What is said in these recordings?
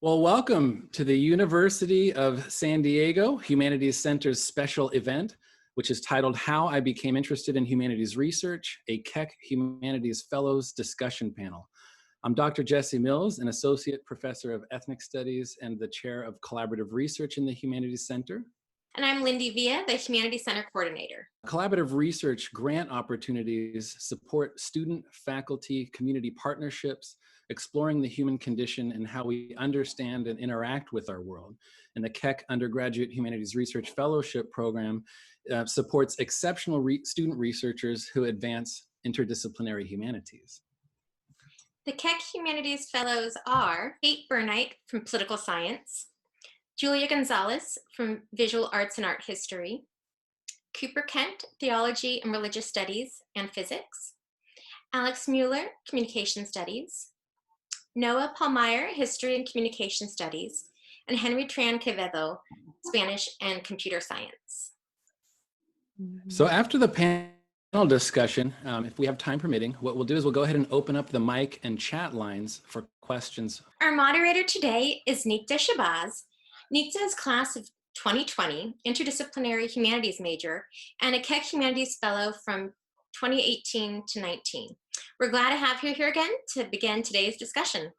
Well, welcome to the University of San Diego Humanities Center's special event, which is titled How I Became Interested in Humanities Research, a Keck Humanities Fellows discussion panel. I'm Dr. Jesse Mills, an associate professor of ethnic studies and the chair of collaborative research in the Humanities Center. And I'm Lindy Villa, the Humanities Center coordinator. Collaborative research grant opportunities support student, faculty, community partnerships, exploring the human condition and how we understand and interact with our world. And the Keck Undergraduate Humanities Research Fellowship Program supports exceptional student researchers who advance interdisciplinary humanities. The Keck Humanities Fellows are Kate Burnite from Political Science, Julia Gonzalez from Visual Arts and Art History, Cooper Kent, Theology and Religious Studies and Physics, Alex Mueller, Communication Studies, Noah Palmeyer, History and Communication Studies, and Henry Tran Quevedo, Spanish and Computer Science. So after the panel discussion, if we have time permitting, what we'll do is we'll go ahead and open up the mic and chat lines for questions. Our moderator today is Nikta Shahbaz. Nikta is class of 2020, interdisciplinary humanities major, and a Keck Humanities Fellow from 2018 to 19. We're glad to have you here again to begin today's discussion.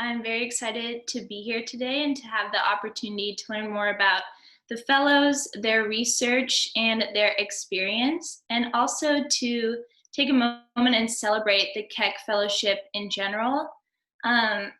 I'm very excited to be here today and to have the opportunity to learn more about the fellows, their research, and their experience, and also to take a moment and celebrate the Keck Fellowship in general.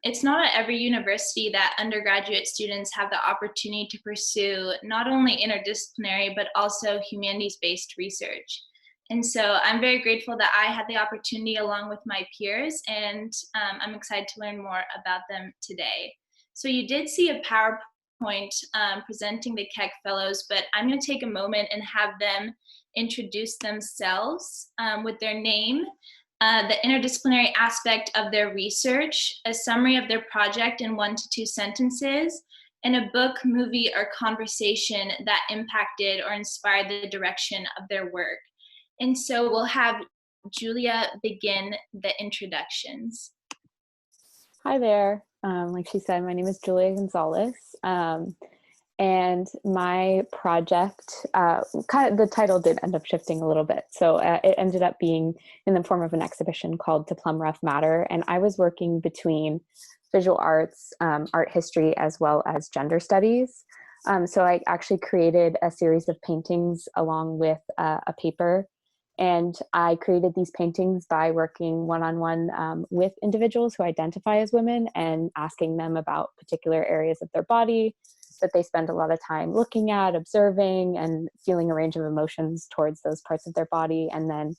It's not at every university that undergraduate students have the opportunity to pursue not only interdisciplinary, but also humanities-based research. And so I'm very grateful that I had the opportunity along with my peers, and I'm excited to learn more about them today. So you did see a PowerPoint presenting the Keck Fellows, but I'm going to take a moment and have them introduce themselves with their name, the interdisciplinary aspect of their research, a summary of their project in 1 to 2 sentences, and a book, movie, or conversation that impacted or inspired the direction of their work. And so we'll have Julia begin the introductions. Hi there. Like she said, my name is Julia Gonzalez. And my project, the title did end up shifting a little bit. So it ended up being in the form of an exhibition called To Plum Rough Matter. And I was working between visual arts, art history, as well as gender studies. So I actually created a series of paintings along with a paper. And I created these paintings by working one-on-one with individuals who identify as women and asking them about particular areas of their body that they spend a lot of time looking at, observing, and feeling a range of emotions towards those parts of their body. And then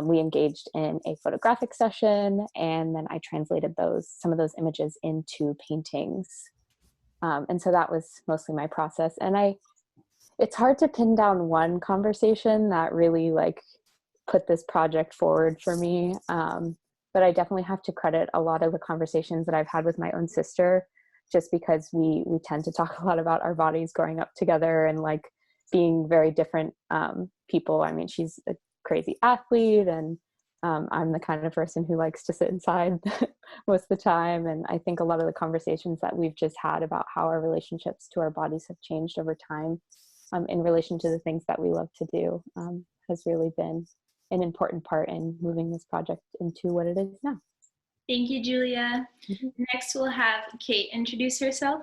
we engaged in a photographic session, and then I translated some of those images into paintings. And so that was mostly my process. And it's hard to pin down one conversation that really put this project forward for me. But I definitely have to credit a lot of the conversations that I've had with my own sister, just because we tend to talk a lot about our bodies growing up together and being very different people. I mean, she's a crazy athlete, and I'm the kind of person who likes to sit inside most of the time. And I think a lot of the conversations that we've just had about how our relationships to our bodies have changed over time in relation to the things that we love to do has really been an important part in moving this project into what it is now. Thank you, Julia. Mm-hmm. Next, we'll have Kate introduce herself.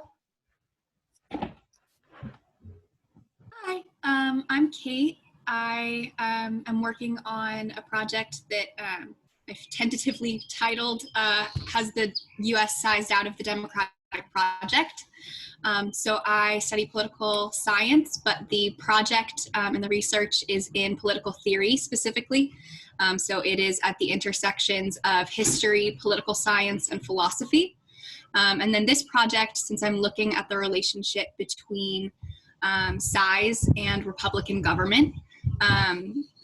Hi, I'm Kate. I am working on a project that I've tentatively titled has the U.S. sized out of the Democratic Project. So I study political science, but the project and the research is in political theory specifically. So it is at the intersections of history, political science, and philosophy. And then this project, since I'm looking at the relationship between size and Republican government,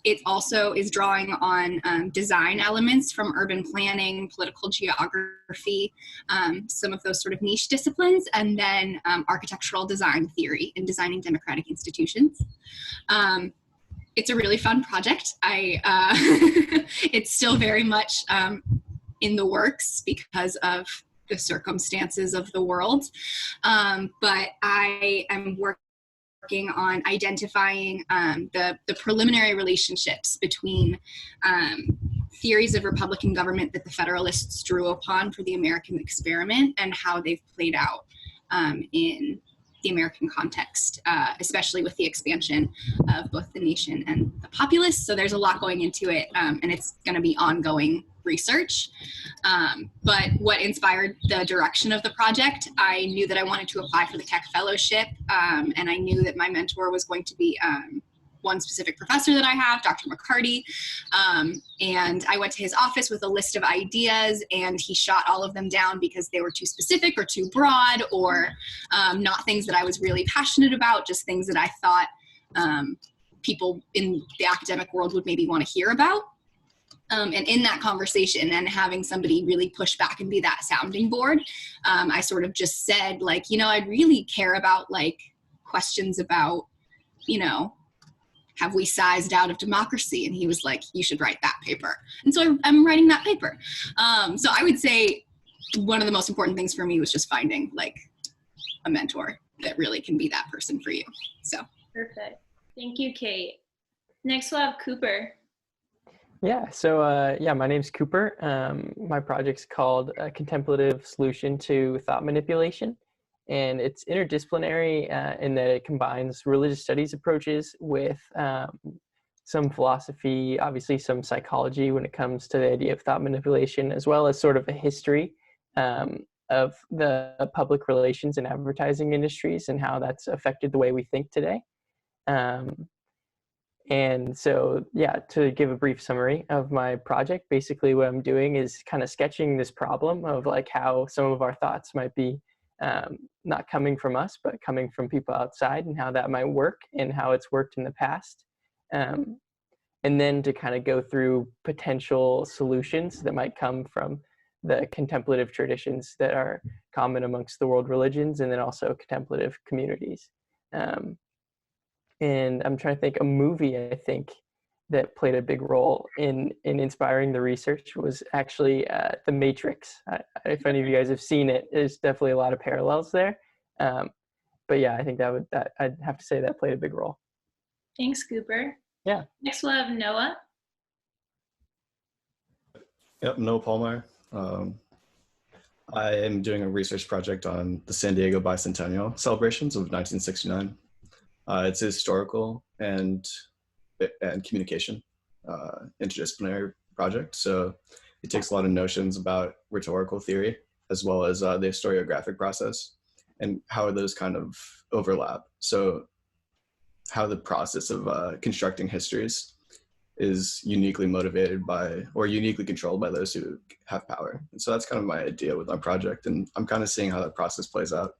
it also is drawing on design elements from urban planning, political geography, some of those sort of niche disciplines, and then architectural design theory in designing democratic institutions. It's a really fun project. It's still very much in the works because of the circumstances of the world. But I am working on identifying the preliminary relationships between theories of Republican government that the Federalists drew upon for the American experiment and how they've played out in the American context, especially with the expansion of both the nation and the populace. So there's a lot going into it, and it's going to be ongoing research. But what inspired the direction of the project, I knew that I wanted to apply for the Keck Fellowship, and I knew that my mentor was going to be one specific professor that I have, Dr. McCarty, and I went to his office with a list of ideas, and he shot all of them down because they were too specific or too broad, or not things that I was really passionate about, just things that I thought people in the academic world would maybe want to hear about. And in that conversation and having somebody really push back and be that sounding board, I sort of just said, like, you know, I'd really care about like questions about, you know, have we sized out of democracy? And he was like, you should write that paper. And so I'm writing that paper. So I would say one of the most important things for me was just finding like a mentor that really can be that person for you. So perfect. Thank you, Kate. Next we'll have Cooper. Yeah, so my name's Cooper. My project's called A Contemplative Solution to Thought Manipulation. And it's interdisciplinary in that it combines religious studies approaches with some philosophy, obviously some psychology when it comes to the idea of thought manipulation, as well as sort of a history of the public relations and advertising industries and how that's affected the way we think today. And so, yeah, to give a brief summary of my project, basically what I'm doing is kind of sketching this problem of like how some of our thoughts might be not coming from us, but coming from people outside, and how that might work and how it's worked in the past. And then to kind of go through potential solutions that might come from the contemplative traditions that are common amongst the world religions, and then also contemplative communities. And I'm trying to think, a movie, I think, that played a big role in inspiring the research was actually The Matrix. If any of you guys have seen it, there's definitely a lot of parallels there. But yeah, I think I'd have to say that played a big role. Thanks, Cooper. Yeah. Next we'll have Noah. Yep, Noah Palmer. I am doing a research project on the San Diego bicentennial celebrations of 1969. It's historical and communication interdisciplinary project. So it takes a lot of notions about rhetorical theory as well as the historiographic process and how those kind of overlap. So how the process of constructing histories is uniquely motivated by or uniquely controlled by those who have power. And so that's kind of my idea with my project. And I'm kind of seeing how that process plays out,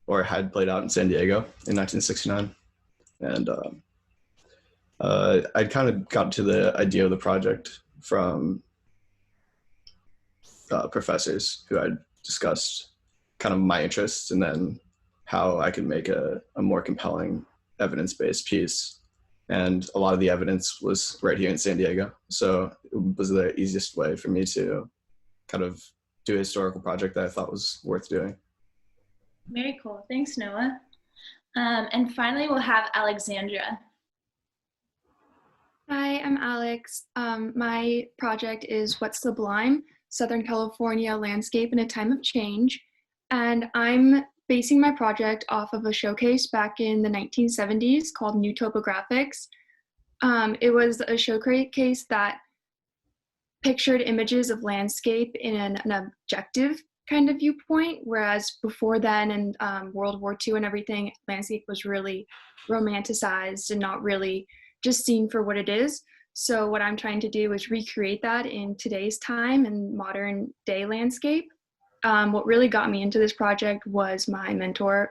or had played out in San Diego in 1969. And I kind of got to the idea of the project from professors who I'd discussed kind of my interests and then how I could make a more compelling evidence-based piece. And a lot of the evidence was right here in San Diego. So it was the easiest way for me to kind of do a historical project that I thought was worth doing. Very cool. Thanks, Noah. And finally, we'll have Alexandra. Hi, I'm Alex. My project is What's Sublime? Southern California Landscape in a Time of Change. And I'm basing my project off of a showcase back in the 1970s called New Topographics. It was a showcase that pictured images of landscape in an objective kind of viewpoint, whereas before then in World War II and everything, landscape was really romanticized and not really just seen for what it is. So what I'm trying to do is recreate that in today's time and modern day landscape. What really got me into this project was my mentor,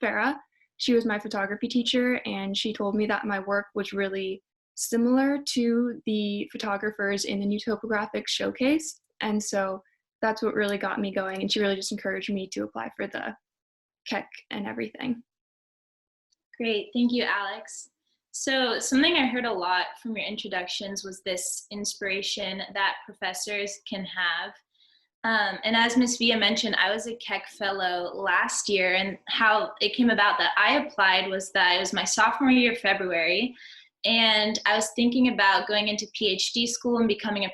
Farah. She was my photography teacher, and she told me that my work was really similar to the photographers in the New Topographics showcase. And so that's what really got me going. And she really just encouraged me to apply for the Keck and everything. Great, thank you, Alex. So something I heard a lot from your introductions was this inspiration that professors can have And as Ms. Villa mentioned, I was a Keck Fellow last year, and how it came about that I applied was that it was my sophomore year, February, and I was thinking about going into PhD school and becoming a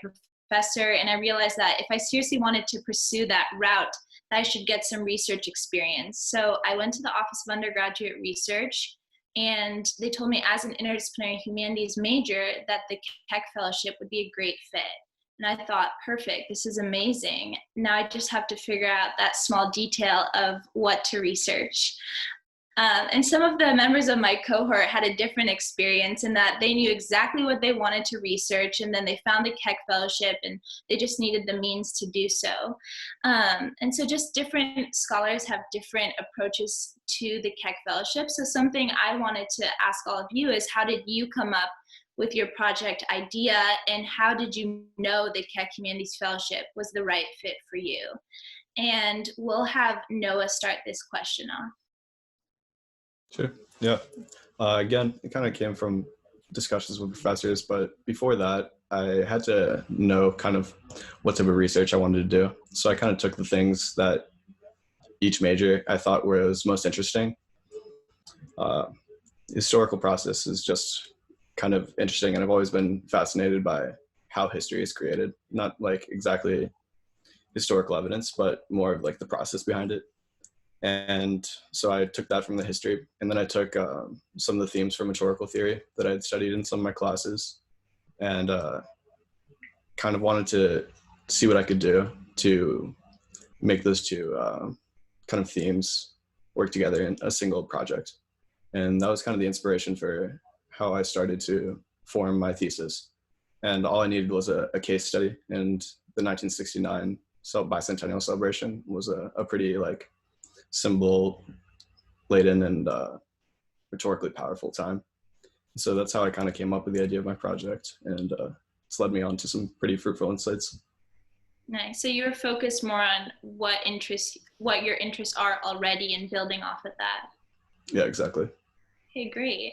professor, and I realized that if I seriously wanted to pursue that route, that I should get some research experience. So I went to the Office of Undergraduate Research, and they told me as an interdisciplinary humanities major that the Keck Fellowship would be a great fit. And I thought, perfect, this is amazing. Now I just have to figure out that small detail of what to research. And some of the members of my cohort had a different experience in that they knew exactly what they wanted to research, and then they found the Keck Fellowship and they just needed the means to do so. And so just different scholars have different approaches to the Keck Fellowship. So something I wanted to ask all of you is, how did you come up with your project idea, and how did you know the Keck Humanities Fellowship was the right fit for you? And we'll have Noah start this question off. Sure. Yeah. Again, it kind of came from discussions with professors, but before that, I had to know kind of what type of research I wanted to do. So I kind of took the things that each major I thought was most interesting. Historical process is just kind of interesting, and I've always been fascinated by how history is created. Not like exactly historical evidence, but more of like the process behind it. And so I took that from the history, and then I took some of the themes from rhetorical theory that I had studied in some of my classes, and kind of wanted to see what I could do to make those two kind of themes work together in a single project. And that was kind of the inspiration for how I started to form my thesis. And all I needed was a case study, and the 1969 bicentennial celebration was a pretty like symbol laden and rhetorically powerful time. So that's how I kind of came up with the idea of my project, and it's led me on to some pretty fruitful insights. Nice. So you were focused more on what your interests are already, and building off of that. Yeah, exactly. Okay, great.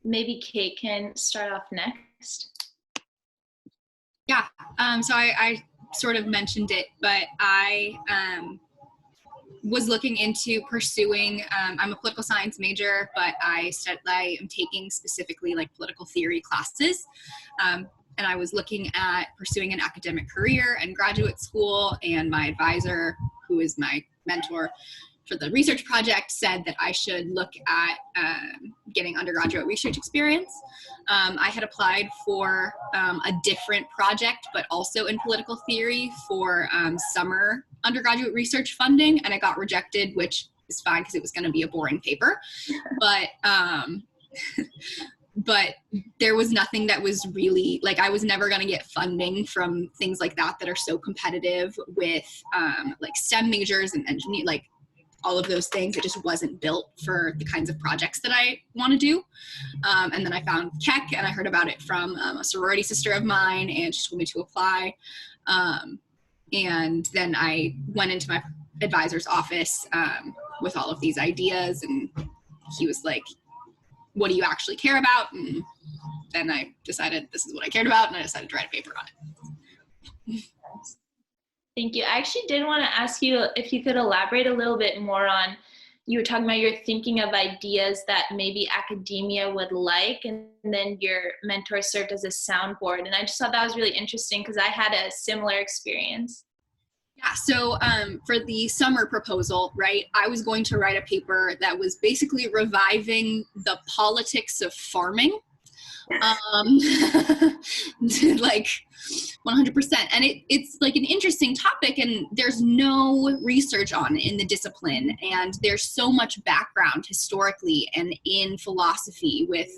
Maybe Kate can start off next. Yeah, so I sort of mentioned it, but I was looking into pursuing, I'm a political science major, but I am taking specifically like political theory classes. And I was looking at pursuing an academic career and graduate school, and my advisor, who is my mentor for the research project, said that I should look at getting undergraduate research experience. I had applied for a different project, but also in political theory, for summer undergraduate research funding, and I got rejected, which is fine because it was going to be a boring paper. But but there was nothing that was really, like, I was never going to get funding from things like that are so competitive with like STEM majors and engineering, like all of those things. It just wasn't built for the kinds of projects that I want to do. And then I found Keck, and I heard about it from a sorority sister of mine, and she told me to apply. And then I went into my advisor's office with all of these ideas, and he was like, what do you actually care about? And then I decided this is what I cared about, and I decided to write a paper on it. Thank you. I actually did want to ask you if you could elaborate a little bit more on, you were talking about you're thinking of ideas that maybe academia would like, and then your mentor served as a soundboard. And I just thought that was really interesting because I had a similar experience. Yeah, so for the summer proposal, right, I was going to write a paper that was basically reviving the politics of farming. Like 100%. And it's like an interesting topic, and there's no research on it in the discipline. And there's so much background historically and in philosophy with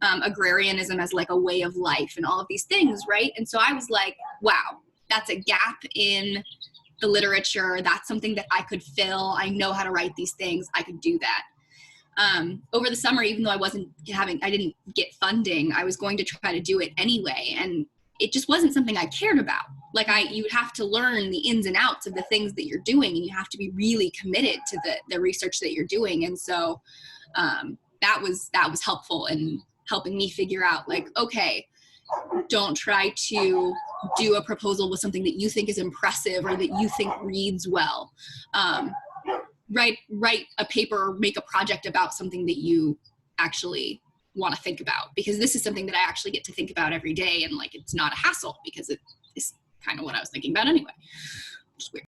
agrarianism as like a way of life and all of these things, right? And so I was like, wow, that's a gap in the literature. That's something that I could fill. I know how to write these things. I could do that. Over the summer, even though I didn't get funding, I was going to try to do it anyway. And it just wasn't something I cared about. Like you would have to learn the ins and outs of the things that you're doing, and you have to be really committed to the research that you're doing. And so that was helpful in helping me figure out, like, okay, don't try to do a proposal with something that you think is impressive or that you think reads well. Write a paper or make a project about something that you actually want to think about, because this is something that I actually get to think about every day, and like it's not a hassle because it is kind of what I was thinking about anyway. Which is weird.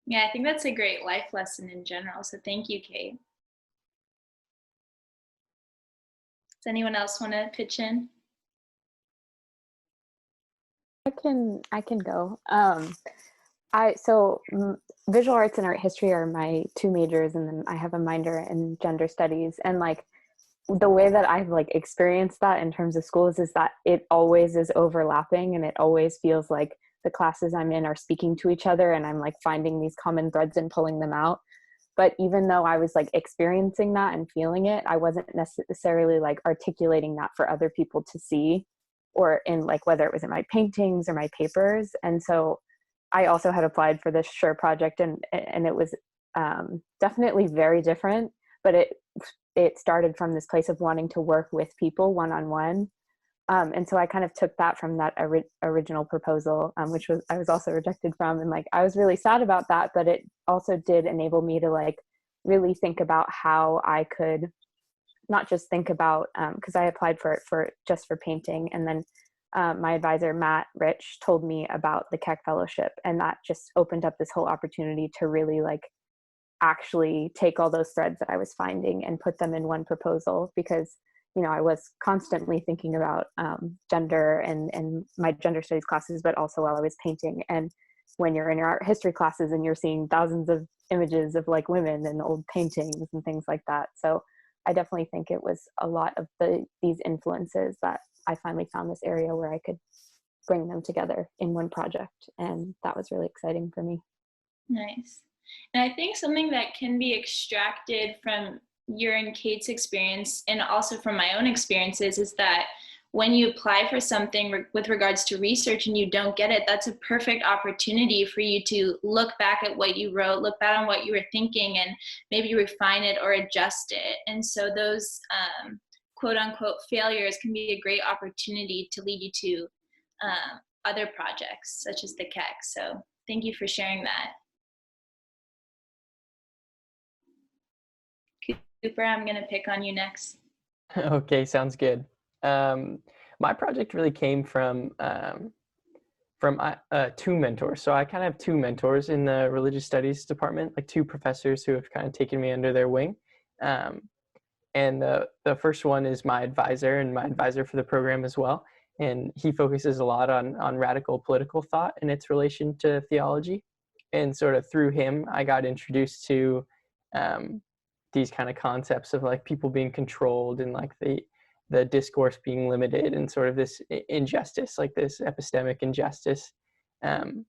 Yeah, I think that's a great life lesson in general. So thank you, Kate. Does anyone else want to pitch in? I can go. Visual arts and art history are my two majors, and then I have a minor in gender studies. And like the way that I've like experienced that in terms of schools is that it always is overlapping, and it always feels like the classes I'm in are speaking to each other, and I'm like finding these common threads and pulling them out. But even though I was like experiencing that and feeling it, I wasn't necessarily like articulating that for other people to see, or in like whether it was in my paintings or my papers. And so I also had applied for this SURE project, and it was definitely very different, but it started from this place of wanting to work with people one-on-one. And so I kind of took that from that original proposal, which I was also rejected from. And like, I was really sad about that, but it also did enable me to like really think about how I could not just think about, because I applied for it just for painting. And then my advisor, Matt Rich, told me about the Keck Fellowship. And that just opened up this whole opportunity to really like actually take all those threads that I was finding and put them in one proposal, because you know, I was constantly thinking about gender and my gender studies classes, but also while I was painting. And when you're in your art history classes and you're seeing thousands of images of like women and old paintings and things like that. So I definitely think it was a lot of these influences that I finally found this area where I could bring them together in one project. And that was really exciting for me. Nice. And I think something that can be extracted from your and Kate's experience, and also from my own experiences, is that when you apply for something with regards to research and you don't get it, that's a perfect opportunity for you to look back at what you wrote, look back on what you were thinking, and maybe refine it or adjust it. And so those quote unquote failures can be a great opportunity to lead you to other projects such as the Keck. So thank you for sharing that. Cooper, I'm going to pick on you next. Okay, sounds good. My project really came from two mentors. So I kind of have two mentors in the religious studies department, like two professors who have kind of taken me under their wing. And the first one is my advisor, and my advisor for the program as well. And he focuses a lot on radical political thought and its relation to theology. And sort of through him, I got introduced to these kind of concepts of like people being controlled and like the discourse being limited and sort of this injustice, like this epistemic injustice. And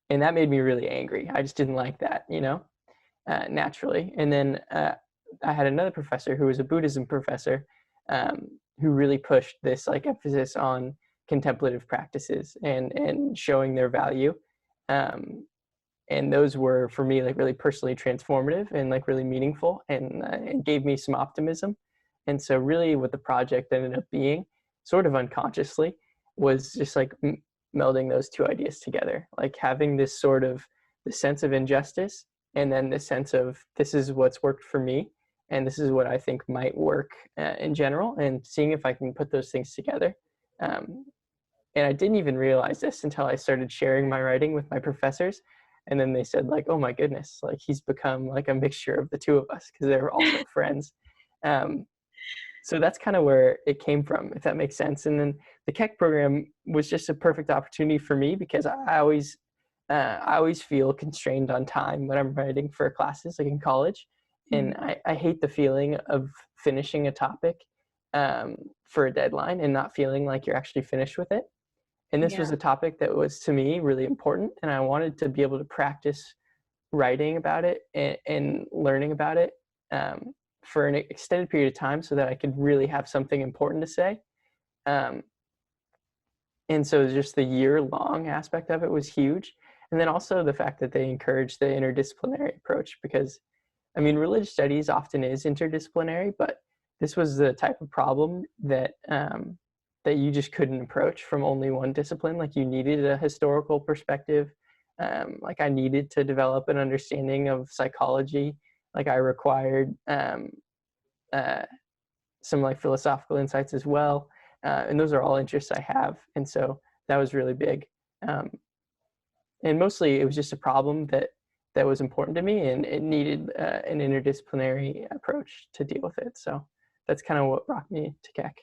that made me really angry. I just didn't like that, you know, naturally. And then I had another professor who was a Buddhism professor who really pushed this like emphasis on contemplative practices and showing their value. And those were, for me, like really personally transformative and like really meaningful, and it gave me some optimism. And so really what the project ended up being, sort of unconsciously, was just like melding those two ideas together, like having this sort of the sense of injustice, and then the sense of this is what's worked for me, and this is what I think might work in general, and seeing if I can put those things together. And I didn't even realize this until I started sharing my writing with my professors. And then they said like, oh my goodness, like he's become like a mixture of the two of us, because they were also friends. So that's kind of where it came from, if that makes sense. And then the Keck program was just a perfect opportunity for me, because I always feel constrained on time when I'm writing for classes, like in college. And I hate the feeling of finishing a topic for a deadline and not feeling like you're actually finished with it. And this was a topic that was, to me, really important. And I wanted to be able to practice writing about it and learning about it for an extended period of time, so that I could really have something important to say. And so just the year-long aspect of it was huge. And then also the fact that they encouraged the interdisciplinary approach, because, I mean, religious studies often is interdisciplinary, but this was the type of problem that that you just couldn't approach from only one discipline. Like you needed a historical perspective. Like I needed to develop an understanding of psychology. Like I required some like philosophical insights as well. And those are all interests I have. And so that was really big. And mostly it was just a problem that was important to me, and it needed an interdisciplinary approach to deal with it. So that's kind of what brought me to Keck.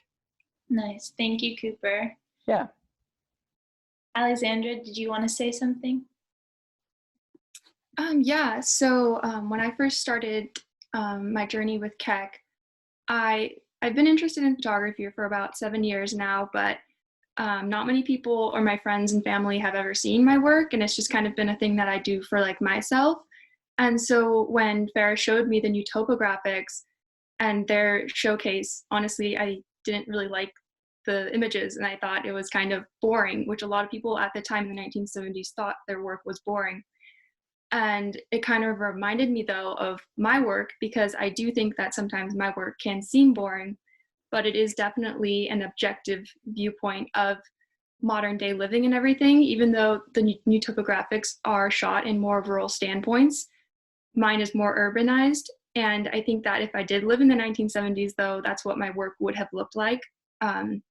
Nice. Thank you, Cooper. Yeah. Alexandra, did you want to say something? Yeah, so when I first started my journey with Keck, I've been interested in photography for about 7 years now, but not many people or my friends and family have ever seen my work, and it's just kind of been a thing that I do for like myself. And so when Farah showed me the new topographics and their showcase, honestly, I didn't really like the images, and I thought it was kind of boring, which a lot of people at the time in the 1970s thought their work was boring. And it kind of reminded me though of my work, because I do think that sometimes my work can seem boring, but it is definitely an objective viewpoint of modern day living and everything. Even though the new topographics are shot in more rural standpoints, mine is more urbanized. And I think that if I did live in the 1970s though, that's what my work would have looked like. And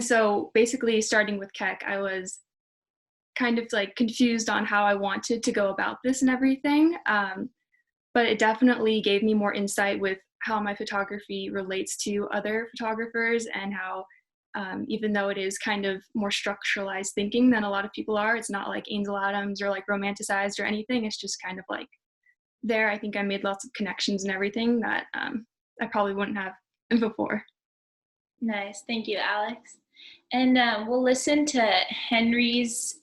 so basically starting with Keck, I was kind of like confused on how I wanted to go about this and everything. But it definitely gave me more insight with how my photography relates to other photographers, and how even though it is kind of more structuralized thinking than a lot of people are, it's not like Ansel Adams or like romanticized or anything. It's just kind of like there. I think I made lots of connections and everything that I probably wouldn't have before. Nice. Thank you, Alex. And we'll listen to Henry's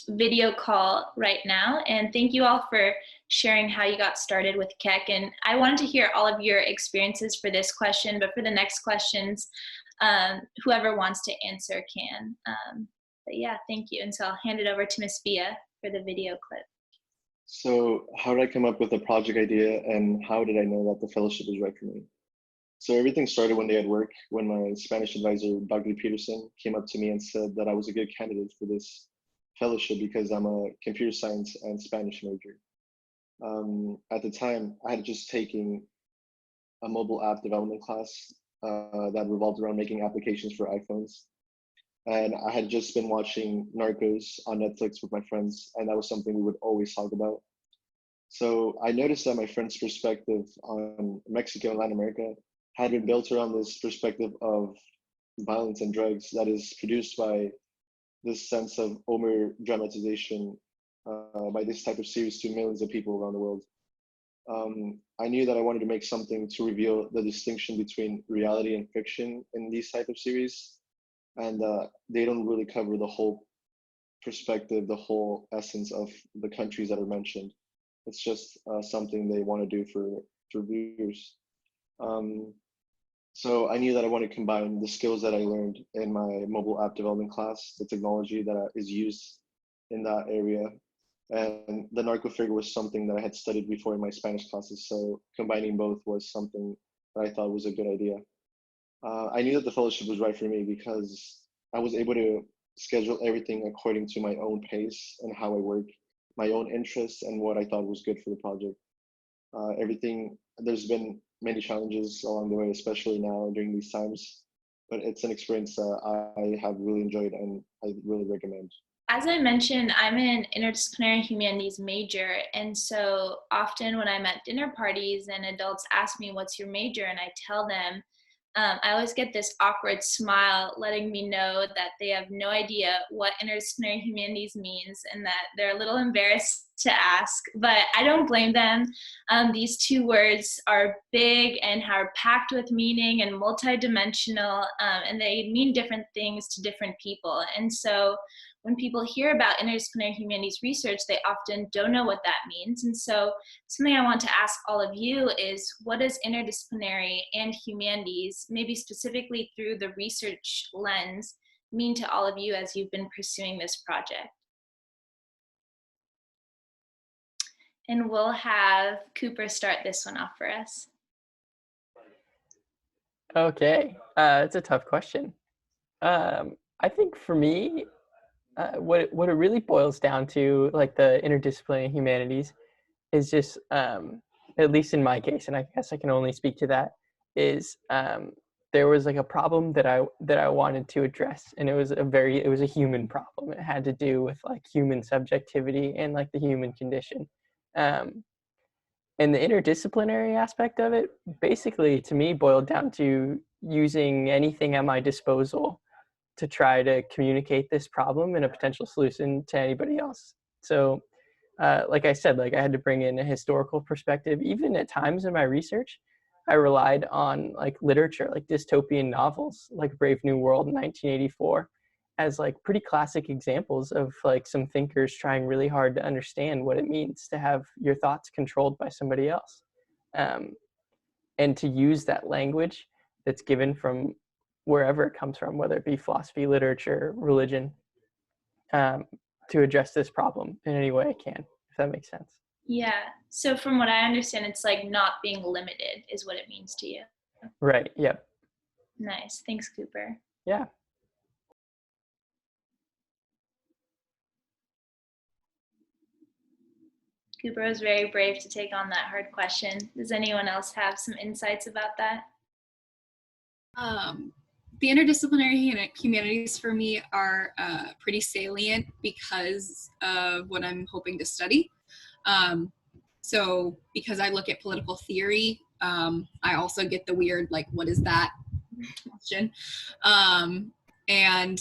video call right now. And thank you all for sharing how you got started with Keck. And I wanted to hear all of your experiences for this question, but for the next questions, whoever wants to answer can. But yeah, thank you. And so I'll hand it over to Miss Via for the video clip. So how did I come up with a project idea, and how did I know that the fellowship was right for me? So everything started one day at work when my Spanish advisor, Dr. Peterson, came up to me and said that I was a good candidate for this fellowship because I'm a computer science and Spanish major. At the time, I had just taken a mobile app development class that revolved around making applications for iPhones. And I had just been watching Narcos on Netflix with my friends, and that was something we would always talk about. So I noticed that my friend's perspective on Mexico and Latin America had been built around this perspective of violence and drugs that is produced by this sense of over dramatization by this type of series to millions of people around the world. I knew that I wanted to make something to reveal the distinction between reality and fiction in these type of series, and they don't really cover the whole perspective, the whole essence of the countries that are mentioned. It's just something they want to do for viewers. So I knew that I wanted to combine the skills that I learned in my mobile app development class, the technology that is used in that area, and the narco figure was something that I had studied before in my Spanish classes. So combining both was something that I thought was a good idea. I knew that the fellowship was right for me because I was able to schedule everything according to my own pace and how I work, my own interests, and what I thought was good for the project. There's been many challenges along the way, especially now during these times, but it's an experience that I have really enjoyed and I really recommend. As I mentioned, I'm an interdisciplinary humanities major, and so often when I'm at dinner parties and adults ask me, what's your major? And I tell them, I always get this awkward smile letting me know that they have no idea what interdisciplinary humanities means and that they're a little embarrassed to ask, but I don't blame them. These two words are big and are packed with meaning and multidimensional, and they mean different things to different people. And so when people hear about interdisciplinary humanities research, they often don't know what that means. And so something I want to ask all of you is, what does interdisciplinary and humanities, maybe specifically through the research lens, mean to all of you as you've been pursuing this project? And we'll have Cooper start this one off for us. Okay, it's a tough question. I think for me, what it really boils down to, like the interdisciplinary humanities, is just, at least in my case, and I guess I can only speak to that, is there was like a problem that I wanted to address, and it was a human problem. It had to do with like human subjectivity and like the human condition. Um, and the interdisciplinary aspect of it, basically, to me, boiled down to using anything at my disposal to try to communicate this problem and a potential solution to anybody else. So, like I said, like I had to bring in a historical perspective. Even at times in my research, I relied on like literature, like dystopian novels, like Brave New World in 1984, as like pretty classic examples of like some thinkers trying really hard to understand what it means to have your thoughts controlled by somebody else, um, and to use that language that's given from wherever it comes from, whether it be philosophy, literature, religion, um, to address this problem in any way I can, if that makes sense. Yeah. So from what I understand, it's like not being limited is what it means to you. Right. Yep. Nice. Thanks, Cooper. Yeah. Cooper was very brave to take on that hard question. Does anyone else have some insights about that? The interdisciplinary humanities for me are pretty salient because of what I'm hoping to study. So because I look at political theory, I also get the weird, like, what is that question? And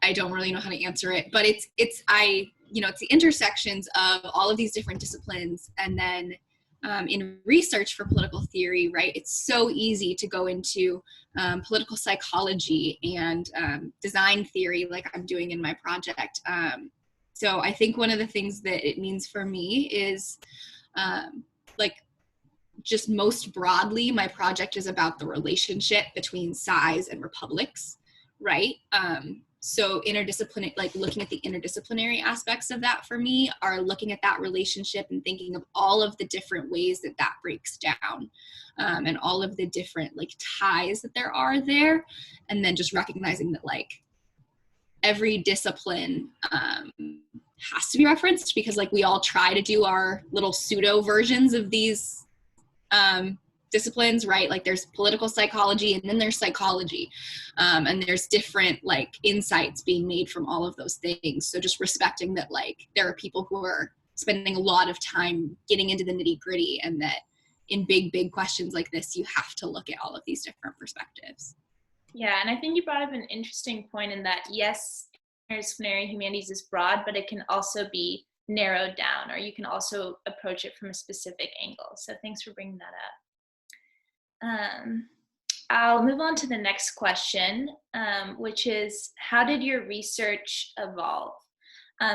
I don't really know how to answer it, but it's the intersections of all of these different disciplines. And then in research for political theory, right, it's so easy to go into political psychology and design theory like I'm doing in my project. So I think one of the things that it means for me is like just most broadly, my project is about the relationship between size and republics, right? So interdisciplinary, like looking at the interdisciplinary aspects of that for me are looking at that relationship and thinking of all of the different ways that that breaks down, and all of the different like ties that there are there. And then just recognizing that like every discipline has to be referenced, because like we all try to do our little pseudo versions of these disciplines, right? Like there's political psychology and then there's psychology, and there's different like insights being made from all of those things. So just respecting that like there are people who are spending a lot of time getting into the nitty gritty, and that in big questions like this you have to look at all of these different perspectives. Yeah, and I think you brought up an interesting point in that, yes, interdisciplinary humanities is broad, but it can also be narrowed down, or you can also approach it from a specific angle. So thanks for bringing that up. I'll move on to the next question, which is, how did your research evolve?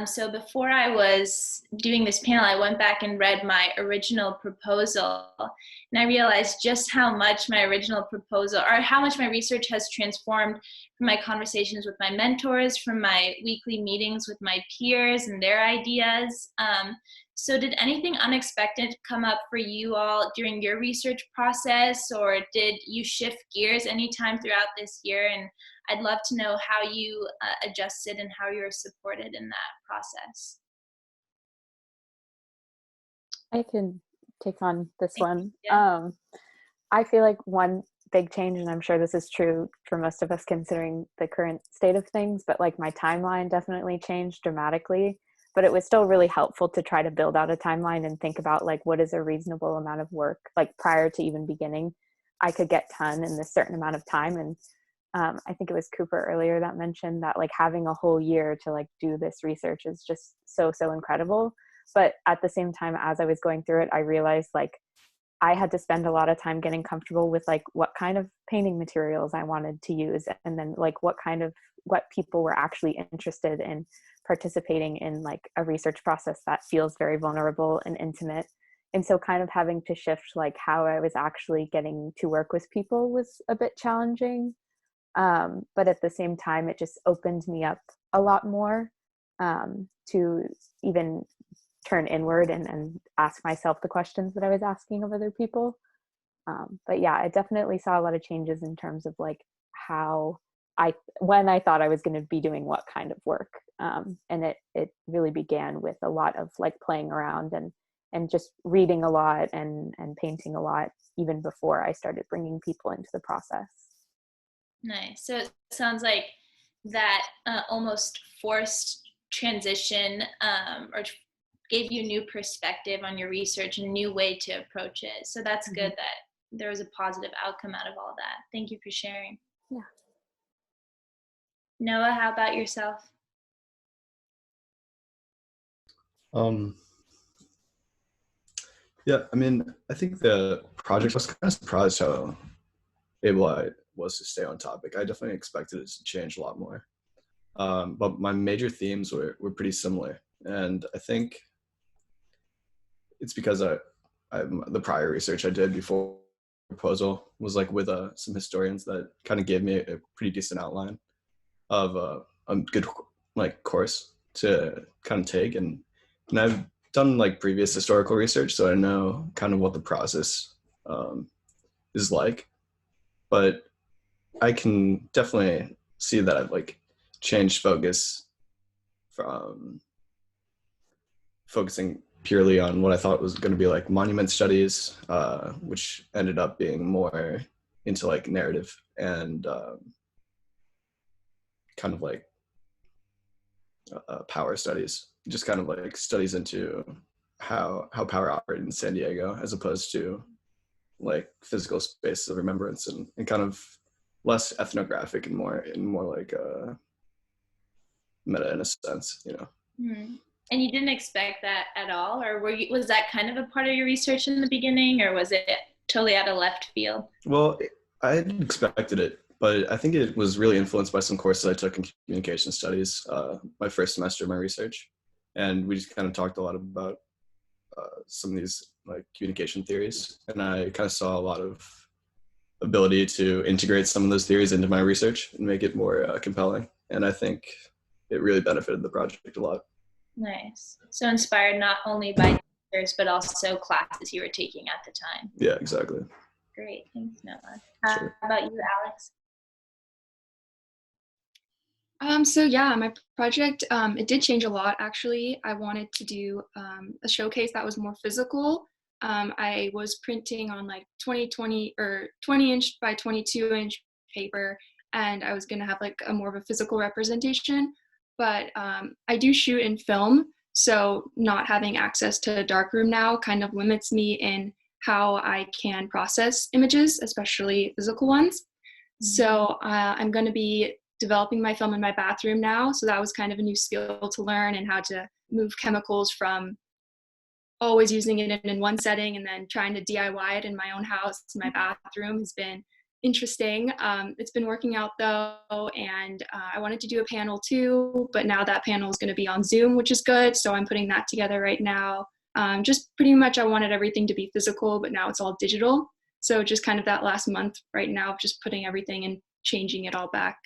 So before I was doing this panel, I went back and read my original proposal, and I realized just how much my original proposal, or how much my research has transformed from my conversations with my mentors, from my weekly meetings with my peers and their ideas. So did anything unexpected come up for you all during your research process, or did you shift gears anytime throughout this year? And I'd love to know how you adjusted and how you were supported in that process. I can take on this one. Yeah. I feel like one big change, and I'm sure this is true for most of us considering the current state of things, but like my timeline definitely changed dramatically. But it was still really helpful to try to build out a timeline and think about like what is a reasonable amount of work, like prior to even beginning, I could get done in this certain amount of time. And I think it was Cooper earlier that mentioned that like having a whole year to like do this research is just so incredible. But at the same time, as I was going through it, I realized like I had to spend a lot of time getting comfortable with like what kind of painting materials I wanted to use, and then like what people were actually interested in participating in like a research process that feels very vulnerable and intimate. And so kind of having to shift like how I was actually getting to work with people was a bit challenging. But at the same time, it just opened me up a lot more to even turn inward and ask myself the questions that I was asking of other people. But yeah, I definitely saw a lot of changes in terms of like when I thought I was going to be doing what kind of work. And it really began with a lot of like playing around and just reading a lot and painting a lot, even before I started bringing people into the process. Nice. So it sounds like that almost forced transition or gave you new perspective on your research and a new way to approach it. So that's good that there was a positive outcome out of all that. Thank you for sharing. Yeah. Noah, how about yourself? Yeah, I mean, I think the project was kind of surprised how able I was to stay on topic. I definitely expected it to change a lot more. But my major themes were pretty similar. And I think it's because the prior research I did before the proposal was like with some historians that kind of gave me a pretty decent outline of a good like course to kind of take. And I've done like previous historical research, so I know kind of what the process is like. But I can definitely see that I've like changed focus from focusing purely on what I thought was going to be like monument studies, which ended up being more into like narrative and kind of like power studies, just kind of like studies into how power operated in San Diego, as opposed to like physical spaces of remembrance and kind of less ethnographic and more like meta in a sense, you know. Mm-hmm. And you didn't expect that at all, or was that kind of a part of your research in the beginning, or was it totally out of left field? Well, I hadn't expected it, but I think it was really influenced by some courses I took in communication studies, my first semester of my research. And we just kind of talked a lot about some of these like communication theories. And I kind of saw a lot of ability to integrate some of those theories into my research and make it more compelling. And I think it really benefited the project a lot. Nice. So inspired not only by teachers, but also classes you were taking at the time. Yeah, exactly. Great. Thanks, Noah. Sure. How about you, Alex? So yeah, my project, it did change a lot, actually. I wanted to do a showcase that was more physical. I was printing on like 20 inch by 22 inch paper, and I was gonna have like a more of a physical representation. But I do shoot in film, so not having access to a darkroom now kind of limits me in how I can process images, especially physical ones. So I'm going to be developing my film in my bathroom now. So that was kind of a new skill to learn, and how to move chemicals from always using it in one setting and then trying to DIY it in my own house. My bathroom has been interesting. It's been working out though, and I wanted to do a panel too, but now that panel is going to be on Zoom, which is good. So I'm putting that together right now. Just pretty much I wanted everything to be physical, but now it's all digital. So just kind of that last month right now, just putting everything and changing it all back.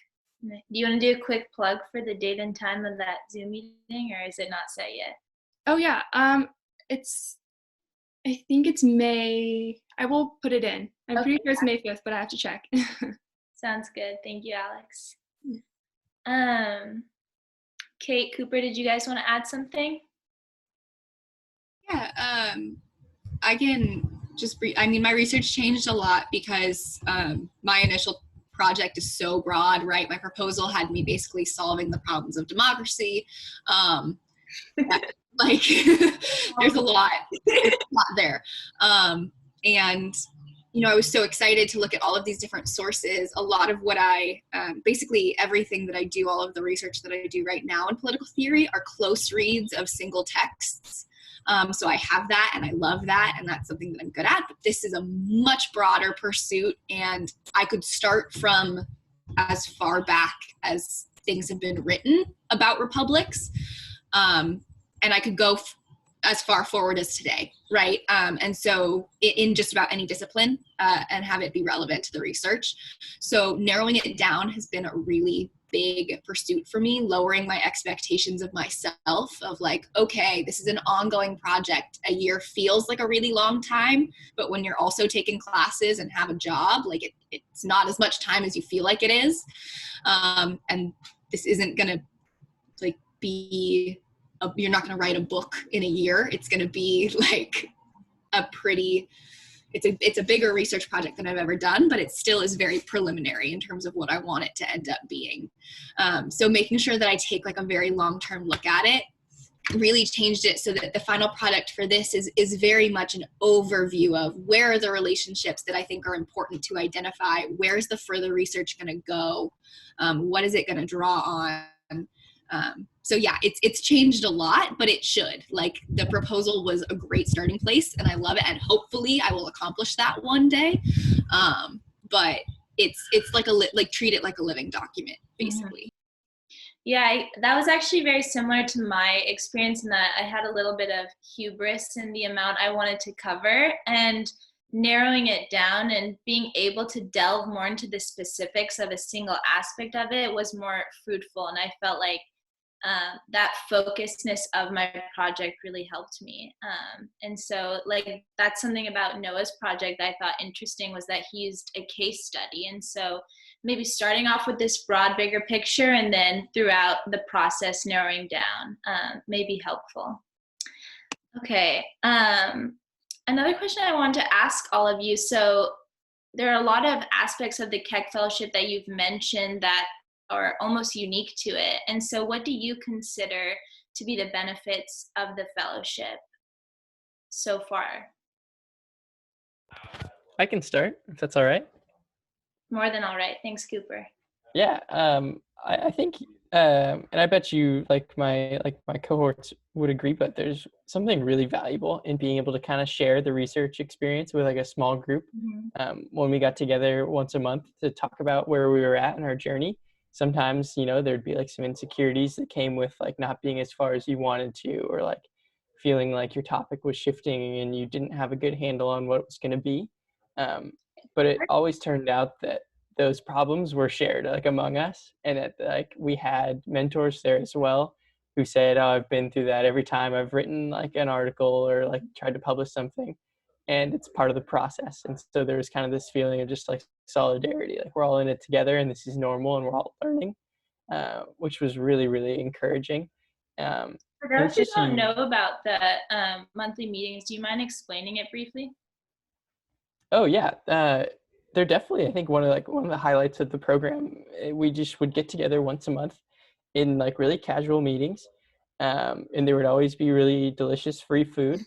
Do you want to do a quick plug for the date and time of that Zoom meeting, or is it not set yet? Oh yeah, I think it's May. I will put it in. I'm pretty sure it's May 5th, but I have to check. Sounds good. Thank you, Alex. Kate, Cooper, did you guys want to add something? Yeah, I can just I mean, my research changed a lot because my initial project is so broad, right? My proposal had me basically solving the problems of democracy. Like there's a lot there. And, you know, I was so excited to look at all of these different sources. A lot of what basically everything that I do, all of the research that I do right now in political theory are close reads of single texts. So I have that and I love that, and that's something that I'm good at, but this is a much broader pursuit, and I could start from as far back as things have been written about republics. And I could go as far forward as today, right? And so in just about any discipline and have it be relevant to the research. So narrowing it down has been a really big pursuit for me, lowering my expectations of myself of like, okay, this is an ongoing project. A year feels like a really long time, but when you're also taking classes and have a job, like it's not as much time as you feel like it is. And this isn't going to like be, you're not going to write a book in a year. It's going to be like it's a bigger research project than I've ever done, but it still is very preliminary in terms of what I want it to end up being. So making sure that I take like a very long-term look at it really changed it so that the final product for this is very much an overview of where are the relationships that I think are important to identify, where's the further research going to go, what is it going to draw on. So yeah, it's changed a lot, but it should. Like the proposal was a great starting place and I love it. And hopefully I will accomplish that one day. But it's like treat it like a living document, basically. Yeah, that was actually very similar to my experience in that I had a little bit of hubris in the amount I wanted to cover, and narrowing it down and being able to delve more into the specifics of a single aspect of it was more fruitful. And I felt like that focusedness of my project really helped me. And so like that's something about Noah's project that I thought interesting, was that he used a case study. And so maybe starting off with this broad, bigger picture and then throughout the process narrowing down may be helpful. Okay. Another question I wanted to ask all of you. So there are a lot of aspects of the Keck Fellowship that you've mentioned that are almost unique to it. And so what do you consider to be the benefits of the fellowship so far? I can start, if that's all right. More than all right. Thanks, Cooper. Yeah, I think, and I bet you like my cohorts would agree, but there's something really valuable in being able to kind of share the research experience with like a small group. When we got together once a month to talk about where we were at in our journey, sometimes, there'd be like some insecurities that came with like not being as far as you wanted to, or like feeling like your topic was shifting and you didn't have a good handle on what it was going to be. But it always turned out that those problems were shared like among us, and that like we had mentors there as well who said, oh, I've been through that every time I've written like an article or like tried to publish something, and it's part of the process. And so there was kind of this feeling of just like solidarity, like we're all in it together and this is normal and we're all learning, which was really, really encouraging. For those who don't know about the monthly meetings, do you mind explaining it briefly? Oh yeah, they're definitely, I think, one of the highlights of the program. We just would get together once a month in like really casual meetings, and there would always be really delicious free food,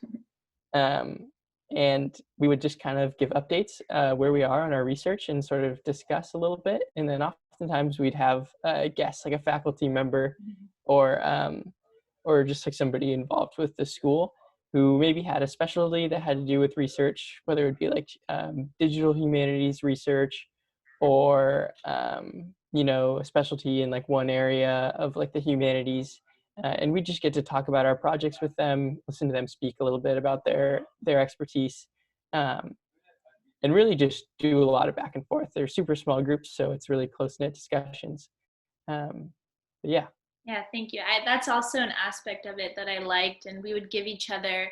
and we would just kind of give updates where we are on our research and sort of discuss a little bit. And then oftentimes we'd have a guest, like a faculty member, or just like somebody involved with the school who maybe had a specialty that had to do with research, whether it be like digital humanities research, or a specialty in like one area of like the humanities. And we just get to talk about our projects with them, listen to them speak a little bit about their expertise, and really just do a lot of back and forth. They're super small groups, so it's really close-knit discussions. Yeah. Yeah, thank you. That's also an aspect of it that I liked, and we would give each other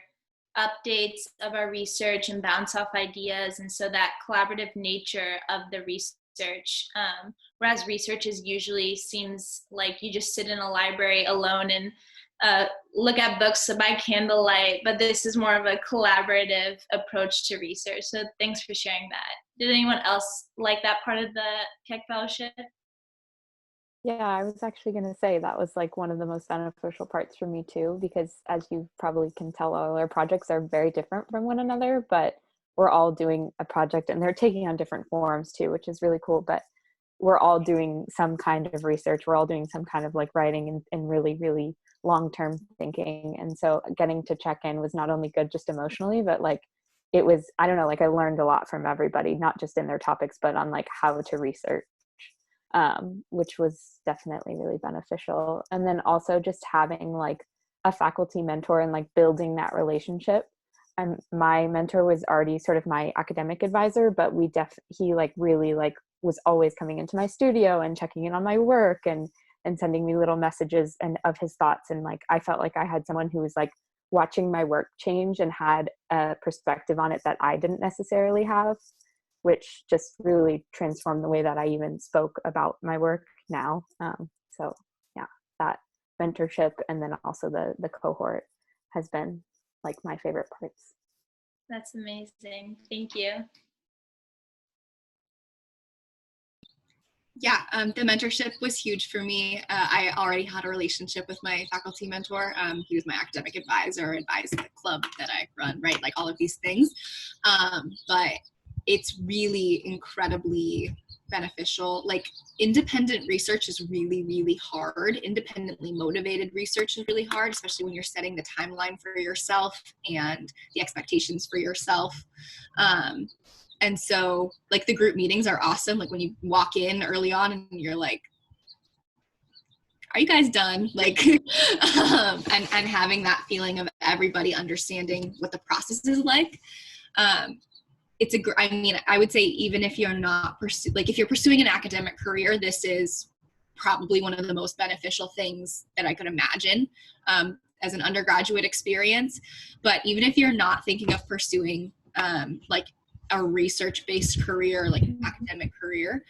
updates of our research and bounce off ideas, and so that collaborative nature of the research, whereas research is usually seems like you just sit in a library alone and look at books by candlelight, but this is more of a collaborative approach to research. So thanks for sharing that. Did anyone else like that part of the Keck Fellowship? Yeah, I was actually going to say that was like one of the most beneficial parts for me too, because as you probably can tell, all our projects are very different from one another, but we're all doing a project and they're taking on different forms too, which is really cool. But we're all doing some kind of research. We're all doing some kind of like writing and really, really long-term thinking. And so getting to check in was not only good just emotionally, but like it was, I don't know, like I learned a lot from everybody, not just in their topics, but on like how to research. Which was definitely really beneficial. And then also just having like a faculty mentor and like building that relationship. My mentor was already sort of my academic advisor, but he like really like was always coming into my studio and checking in on my work and sending me little messages and of his thoughts. And like, I felt like I had someone who was like watching my work change and had a perspective on it that I didn't necessarily have, which just really transformed the way that I even spoke about my work now. So yeah, that mentorship and then also the cohort has been like my favorite parts. That's amazing. Thank you. Yeah, the mentorship was huge for me. I already had a relationship with my faculty mentor. He was my academic advisor, advised the club that I run, right? Like all of these things. But it's really incredibly beneficial. Like independent research is really, really hard. Independently motivated research is really hard, especially when you're setting the timeline for yourself and the expectations for yourself. And so like the group meetings are awesome. Like when you walk in early on and you're like, are you guys done? Like, and having that feeling of everybody understanding what the process is like. I would say even if you're not if you're pursuing an academic career, this is probably one of the most beneficial things that I could imagine as an undergraduate experience. But even if you're not thinking of pursuing like a research-based career, like an academic career,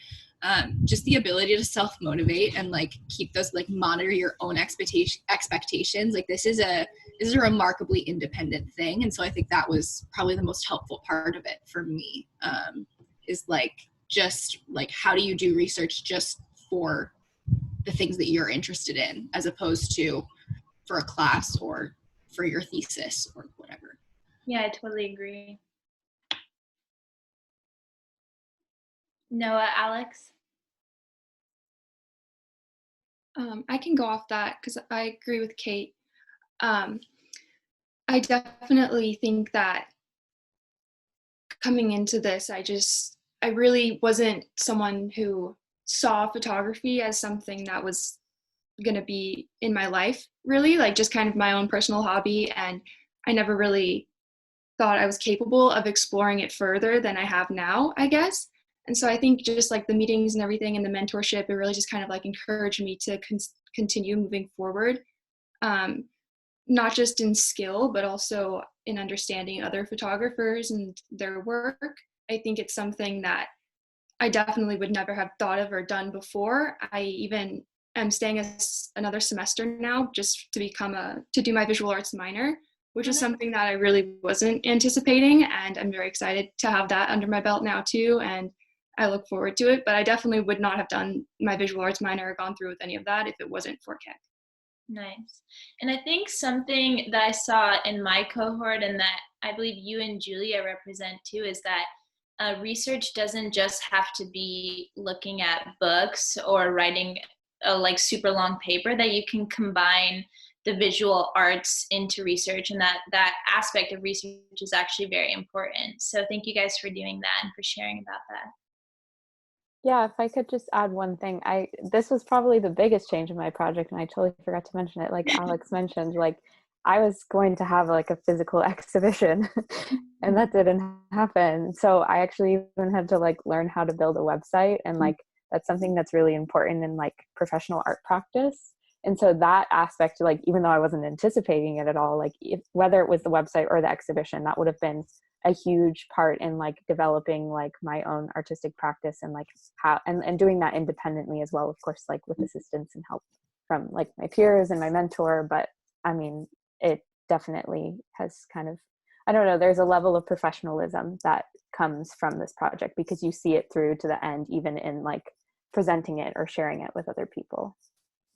just the ability to self-motivate and like keep those, like monitor your own expectations. Like this is a remarkably independent thing. And so I think that was probably the most helpful part of it for me, is like, just like, how do you do research just for the things that you're interested in, as opposed to for a class or for your thesis or whatever. Yeah, I totally agree. Noah, Alex? I can go off that because I agree with Kate. I definitely think that coming into this, I really wasn't someone who saw photography as something that was going to be in my life, really, like just kind of my own personal hobby. And I never really thought I was capable of exploring it further than I have now, I guess. And so I think just like the meetings and everything and the mentorship, it really just kind of like encouraged me to continue moving forward, not just in skill, but also in understanding other photographers and their work. I think it's something that I definitely would never have thought of or done before. I even am staying another semester now just to do my visual arts minor, which is something that I really wasn't anticipating. And I'm very excited to have that under my belt now too. And I look forward to it, but I definitely would not have done my visual arts minor or gone through with any of that if it wasn't for Keck. Nice. And I think something that I saw in my cohort and that I believe you and Julia represent too is that research doesn't just have to be looking at books or writing a like super long paper, that you can combine the visual arts into research, and that aspect of research is actually very important. So thank you guys for doing that and for sharing about that. Yeah, if I could just add one thing, this was probably the biggest change in my project, and I totally forgot to mention it. Like Alex mentioned, like I was going to have like a physical exhibition, and that didn't happen. So I actually even had to like learn how to build a website, and like that's something that's really important in like professional art practice. And so that aspect, like even though I wasn't anticipating it at all, like whether it was the website or the exhibition, that would have been a huge part in like developing like my own artistic practice and like how and doing that independently as well, of course, like with assistance and help from like my peers and my mentor. But I mean, it definitely has kind of, I don't know, there's a level of professionalism that comes from this project because you see it through to the end, even in like presenting it or sharing it with other people.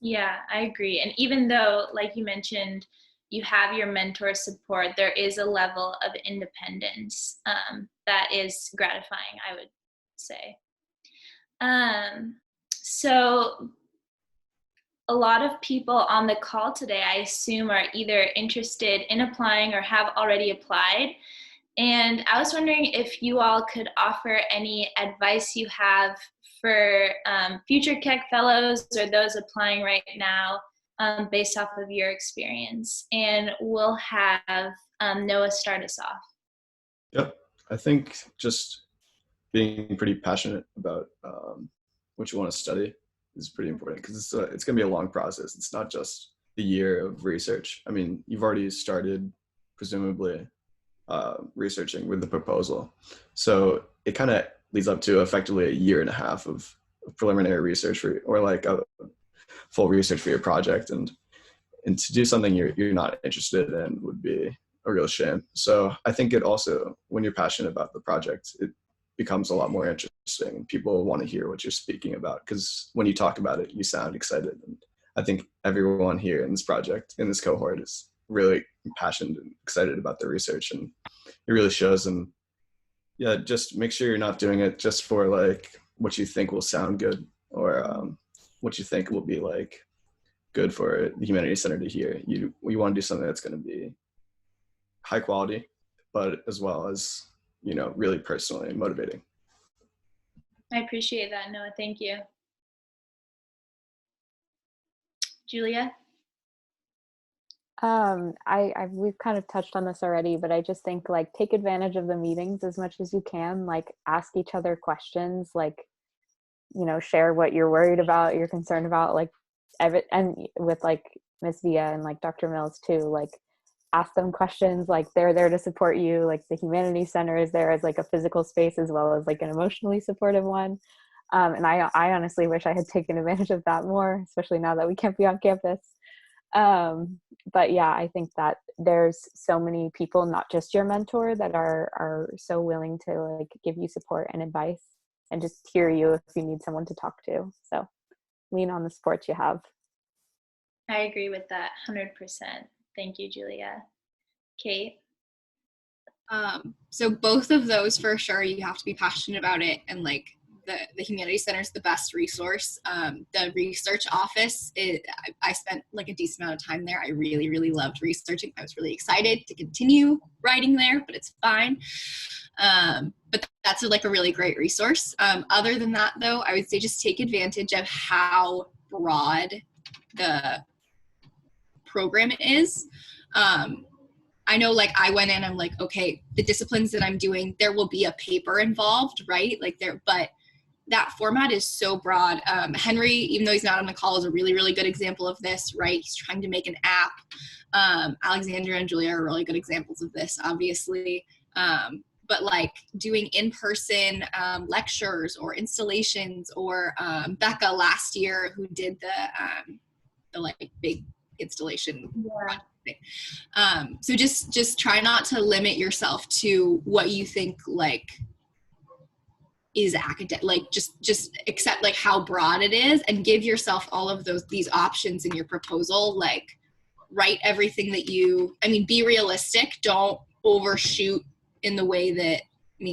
Yeah, I agree. And even though, like you mentioned, you have your mentor support, there is a level of independence that is gratifying, I would say. So a lot of people on the call today, I assume, are either interested in applying or have already applied. And I was wondering if you all could offer any advice you have for future Keck Fellows or those applying right now, based off of your experience. And we'll have Noah start us off. Yep. I think just being pretty passionate about what you want to study is pretty important, because it's going to be a long process. It's not just the year of research. I mean, you've already started presumably researching with the proposal, so it kind of leads up to effectively a year and a half of preliminary research or like a full research for your project, and to do something you're not interested in would be a real shame. So I think it also, when you're passionate about the project, it becomes a lot more interesting, and people want to hear what you're speaking about, because when you talk about it, you sound excited. And I think everyone here in this project, in this cohort, is really passionate and excited about the research, and it really shows. And yeah, just make sure you're not doing it just for like what you think will sound good, or what you think will be like good for the Humanities Center to hear. You want to do something that's going to be high quality, but as well as, you know, really personally motivating. I appreciate that, Noah. Thank you. Julia? We've kind of touched on this already, but I just think, like, take advantage of the meetings as much as you can. Like, ask each other questions, like, you know, share what you're worried about, you're concerned about, like, and with like Miss Via and like Dr. Mills too, like, ask them questions. Like, they're there to support you. Like, the Humanities Center is there as like a physical space as well as like an emotionally supportive one. And I honestly wish I had taken advantage of that more, especially now that we can't be on campus. But yeah, I think that there's so many people, not just your mentor, that are so willing to like give you support and advice and just hear you if you need someone to talk to. So lean on the support you have. I agree with that 100%. Thank you, Julia. Kate? So both of those, for sure, you have to be passionate about it, and like the Humanities Center is the best resource. The research office, I spent like a decent amount of time there. I really, really loved researching. I was really excited to continue writing there, but it's fine. But that's like a really great resource. Other than that, though, I would say just take advantage of how broad the program is. I know, like, I went in, I'm like, okay, the disciplines that I'm doing, there will be a paper involved, right? Like but that format is so broad. Henry, even though he's not on the call, is a really, really good example of this, right? He's trying to make an app. Alexandra and Julia are really good examples of this, obviously. But like doing in-person lectures or installations, or Becca last year, who did the like big installation project thing. So just try not to limit yourself to what you think like is academic, like just accept like how broad it is, and give yourself all of these options in your proposal. Like, write everything that be realistic, don't overshoot in the way that,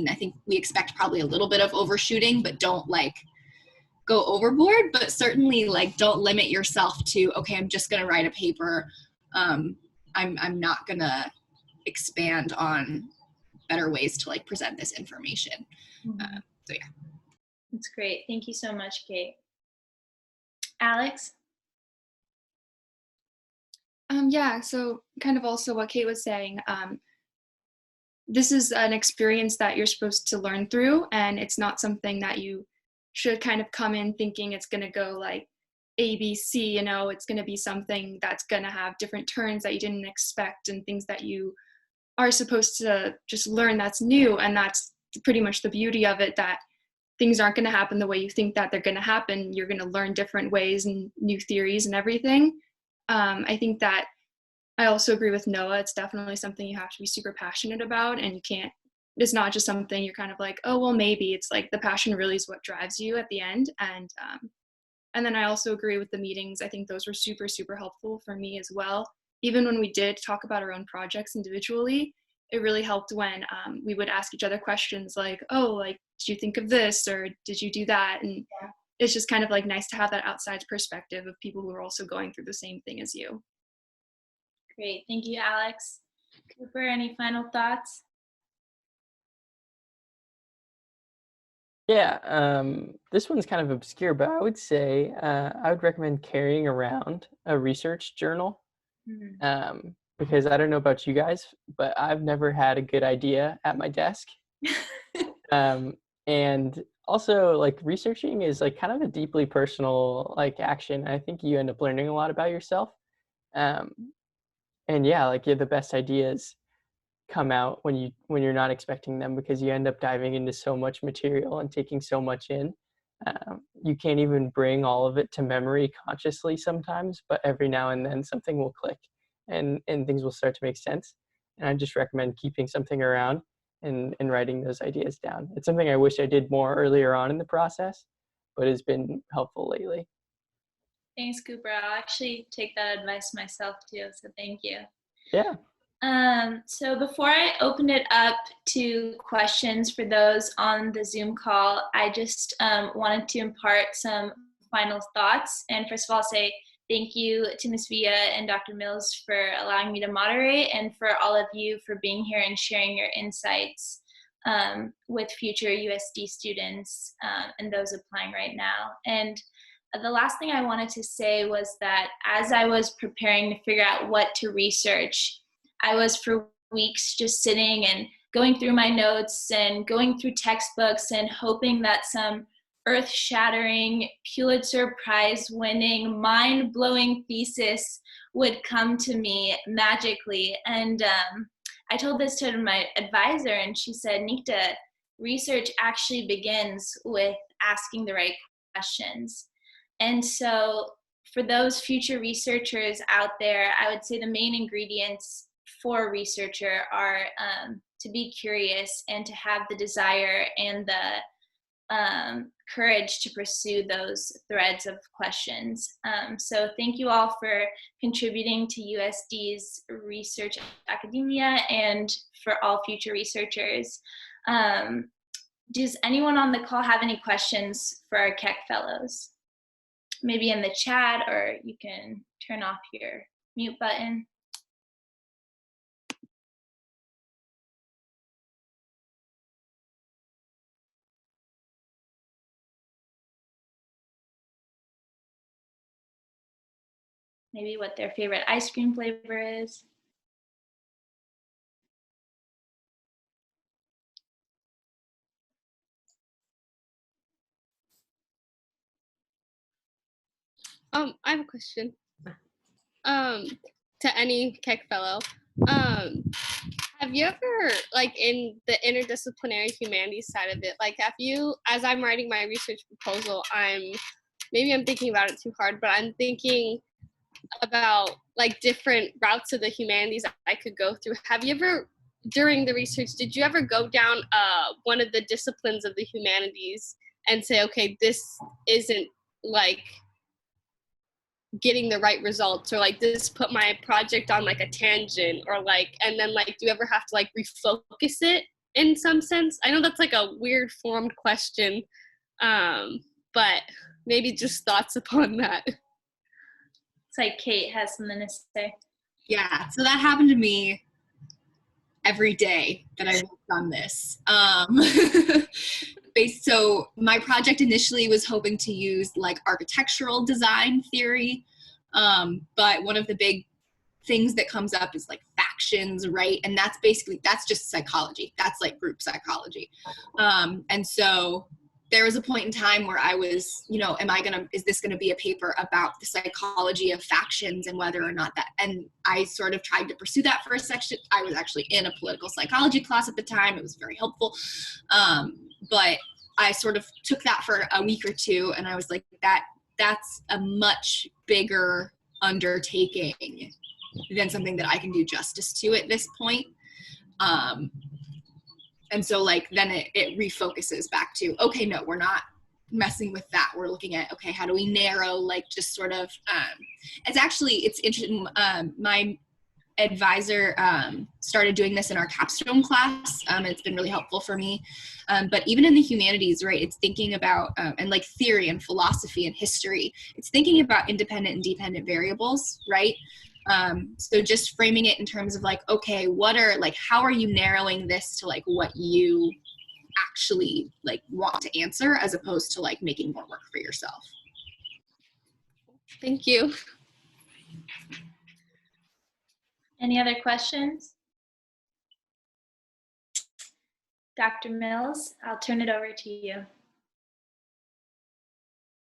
I think we expect probably a little bit of overshooting, but don't like go overboard. But certainly like don't limit yourself to, okay, I'm just going to write a paper. I'm not going to expand on better ways to like present this information. So yeah. That's great. Thank you so much, Kate. Alex? Yeah, so kind of also what Kate was saying, this is an experience that you're supposed to learn through, and it's not something that you should kind of come in thinking it's going to go like A, B, C, you know, it's going to be something that's going to have different turns that you didn't expect, and things that you are supposed to just learn that's new. And that's pretty much the beauty of it, that things aren't going to happen the way you think that they're going to happen. You're going to learn different ways and new theories and everything. I think that I also agree with Noah. It's definitely something you have to be super passionate about, and it's not just something you're kind of like, oh, well, maybe. It's like the passion really is what drives you at the end. And then I also agree with the meetings. I think those were super, super helpful for me as well. Even when we did talk about our own projects individually, it really helped when we would ask each other questions like, oh, like, did you think of this, or did you do that? And it's just kind of like nice to have that outside perspective of people who are also going through the same thing as you. Great. Thank you, Alex. Cooper, any final thoughts? Yeah, this one's kind of obscure, but I would say I would recommend carrying around a research journal, because I don't know about you guys, but I've never had a good idea at my desk. And also, like, researching is like kind of a deeply personal like action. I think you end up learning a lot about yourself. Um, and yeah, like the best ideas come out when you're not expecting them, because you end up diving into so much material and taking so much in. You can't even bring all of it to memory consciously sometimes, but every now and then something will click, and things will start to make sense. And I just recommend keeping something around and writing those ideas down. It's something I wish I did more earlier on in the process, but has been helpful lately. Thanks, Cooper. I'll actually take that advice myself too, so thank you. Yeah. So before I open it up to questions for those on the Zoom call, I just wanted to impart some final thoughts. And first of all, say thank you to Ms. Villa and Dr. Mills for allowing me to moderate, and for all of you for being here and sharing your insights with future USD students and those applying right now. And the last thing I wanted to say was that as I was preparing to figure out what to research, I was for weeks just sitting and going through my notes and going through textbooks and hoping that some earth-shattering, Pulitzer Prize-winning, mind-blowing thesis would come to me magically. And I told this to my advisor, and she said, Nikta, research actually begins with asking the right questions. And so for those future researchers out there, I would say the main ingredients for a researcher are to be curious and to have the desire and the courage to pursue those threads of questions. So thank you all for contributing to USD's research academia and for all future researchers. Does anyone on the call have any questions for our Keck Fellows? Maybe in the chat, or you can turn off your mute button. Maybe what their favorite ice cream flavor is. I have a question. To any Keck Fellow. Have you ever, like in the interdisciplinary humanities side of it, like have you, as I'm writing my research proposal, maybe I'm thinking about it too hard, but I'm thinking about like different routes of the humanities I could go through. Have you ever, during the research, did you ever go down one of the disciplines of the humanities and say, okay, this isn't like getting the right results, or like this put my project on like a tangent, or like, and then like do you ever have to like refocus it in some sense? I know that's like a weird formed question, but maybe just thoughts upon that. It's like Kate has something to say. Yeah, so that happened to me every day that I worked on this. So my project initially was hoping to use like architectural design theory, but one of the big things that comes up is like factions, right? And that's just psychology. That's like group psychology. And so there was a point in time where I was, is this gonna be a paper about the psychology of factions and whether or not that, and I sort of tried to pursue that for a section. I was actually in a political psychology class at the time. It was very helpful. But I sort of took that for a week or two, and I was like, that's a much bigger undertaking than something that I can do justice to at this point. And so like, then it refocuses back to, okay, no, we're not messing with that. We're looking at, okay, how do we narrow, like just sort of, it's interesting. My advisor started doing this in our capstone class. It's been really helpful for me. But even in the humanities, right, it's thinking about, and like theory and philosophy and history, it's thinking about independent and dependent variables, right? So just framing it in terms of like, okay, how are you narrowing this to like what you actually like want to answer, as opposed to like making more work for yourself. Thank you. Any other questions? Dr. Mills, I'll turn it over to you.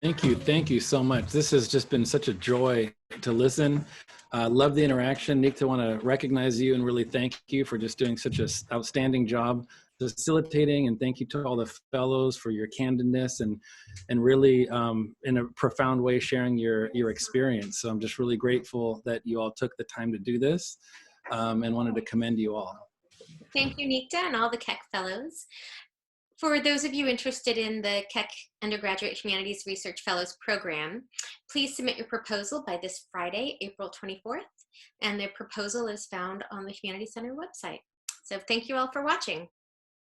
Thank you so much. This has just been such a joy to listen. Love the interaction. Nikta, I want to recognize you and really thank you for just doing such an outstanding job facilitating, and thank you to all the fellows for your candidness and really in a profound way sharing your experience. So I'm just really grateful that you all took the time to do this and wanted to commend you all. Thank you, Nikta, and all the Keck Fellows. For those of you interested in the Keck Undergraduate Humanities Research Fellows Program, please submit your proposal by this Friday, April 24th, and the proposal is found on the Humanities Center website. So thank you all for watching.